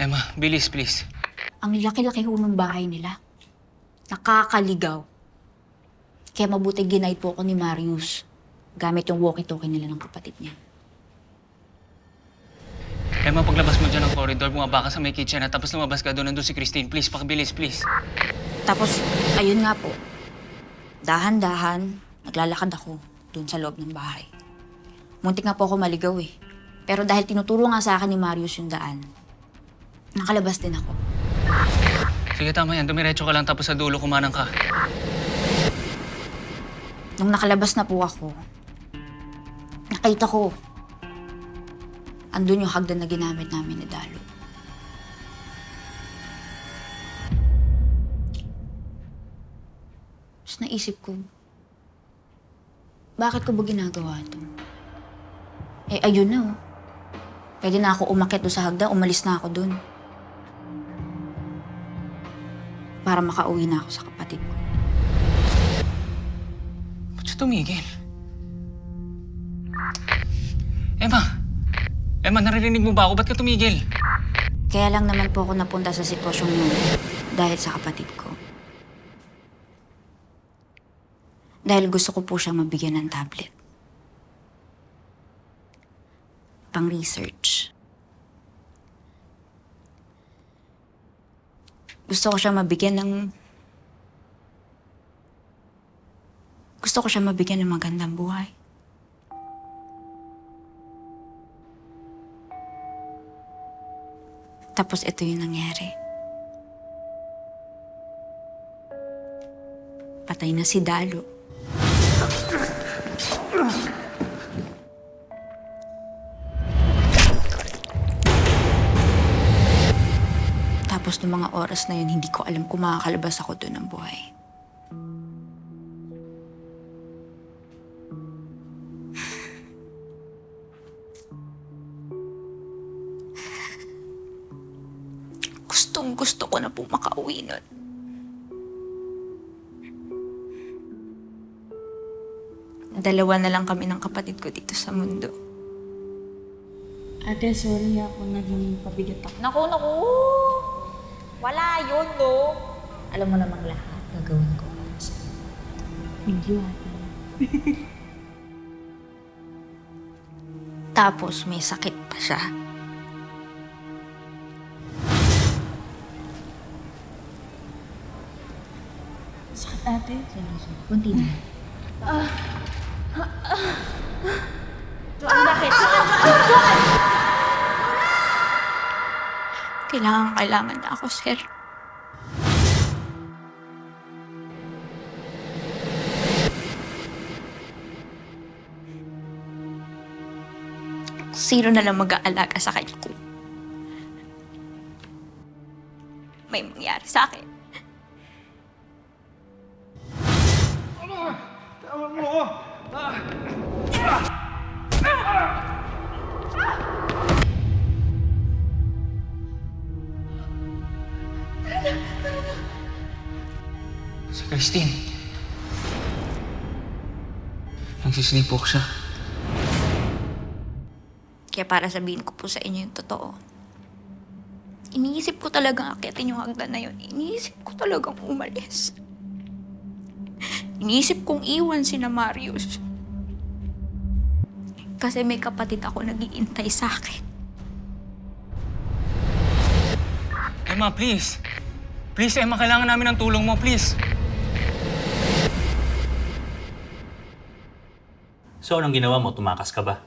Emma, bilis, please. Ang laki-laki ho ng bahay nila. Nakakaligaw. Kaya mabuti ginaid po ako ni Marius gamit yung walkie-talkie nila ng kapatid niya. Emma, paglabas mo dyan ng corridor, bumaba ka sa may kitchen at tapos lumabas ka doon. Nandun si Christine. Please, pakibilis, please. Tapos, ayun nga po. Dahan-dahan, naglalakad ako doon sa loob ng bahay. Muntik nga po ako maligaw eh. Pero dahil tinuturo nga sa akin ni Marius yung daan, nakalabas din ako. Sige, tama yan. Dumiretso ka lang tapos sa dulo kumanang ka. Nung nakalabas na po ako, nakita ko, andun yung hagdan na ginamit namin ni Dalo. Tapos naisip ko, bakit ko ba ginagawa ito? Eh, ayun na oh. Pwede na ako umakyat doon sa hagdan, umalis na ako doon. Para makauwi na ako sa kapatid ko. Ba't siya tumigil? Emma! Emma, naririnig mo ba ako? Ba't ka tumigil? Kaya lang naman po ako napunta sa sitwasyong yun dahil sa kapatid ko. Dahil gusto ko po siyang mabigyan ng tablet. Pang-research. Gusto ko siyang mabigyan ng... Gusto ko siyang mabigyan ng magandang buhay. Tapos ito yung nangyari. Patay na si Dalo. Tapos noong mga oras na yun, hindi ko alam kung makakalabas ako doon ng buhay. Gusto ko na po makauwi nun. Dalawa na lang kami ng kapatid ko dito sa mundo. Ate, sorry ako naging pabigat ako. Naku! Wala yun, no? Alam mo namang lahat, gagawin ko. Thank you, ate. Tapos may sakit pa siya. Sakit, ate. Sorry. Kunti na. Bakit? Kailangan na ako, sir. Sino na lang mag-aalaga sa kanya kung may mangyari sa akin? Si Christine. Nagsisleepwalk siya. Kaya para sabihin ko po sa inyo yung totoo. Iniisip ko talagang akyatin yung hagdan na yun. Iniisip ko talagang umalis. Iniisip kong iwan si na Marius. Kasi may kapatid ako nag-iintay sa akin. Emma, please. Please, Emma, kailangan namin ng tulong mo, please. So, anong ginawa mo? Tumakas ka ba?